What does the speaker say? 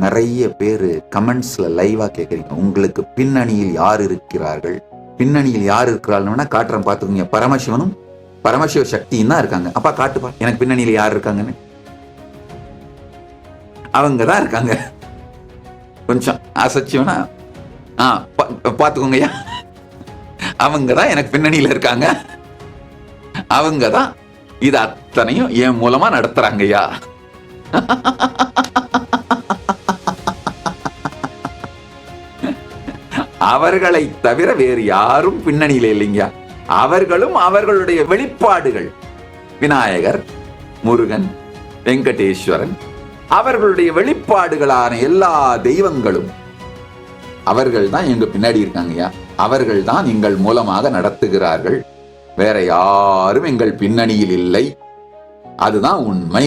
நிறைய பேர் கமெண்ட்ஸ்ல லைவா கேக்குறீங்க, உங்களுக்கு பின்னணியில் யார் இருக்கிறார்கள், பின்னணியில் யார் இருக்கிறாள்னா காட்டுறேன் பாத்துக்கோங்க. பரமசிவனும் பரமசிவ சக்தியும் தான் இருக்காங்க. அப்பா காட்டுப்பா எனக்கு பின்னணியில் யார் இருக்காங்கன்னு. அவங்க தான் இருக்காங்க. கொஞ்சம் அசைச்சுனா பாத்துக்கோங்கய்யா, அவங்க தான் எனக்கு பின்னணியில இருக்காங்க. அவங்க தான் இது அத்தனையும் என் மூலமா நடத்துறாங்கய்யா. அவர்களை தவிர வேறு யாரும் பின்னணியில இல்லைங்க. அவர்களும் அவர்களுடைய வெளிப்பாடுகள், விநாயகர், முருகன், வெங்கடேஸ்வரன், அவர்களுடைய வெளிப்பாடுகளான எல்லா தெய்வங்களும் அவர்கள் தான் எங்க பின்னாடி இருக்காங்கய்யா. அவர்கள் தான் எங்கள் மூலமாக நடத்துகிறார்கள். வேற யாரும் எங்கள் பின்னணியில் இல்லை. அதுதான் உண்மை.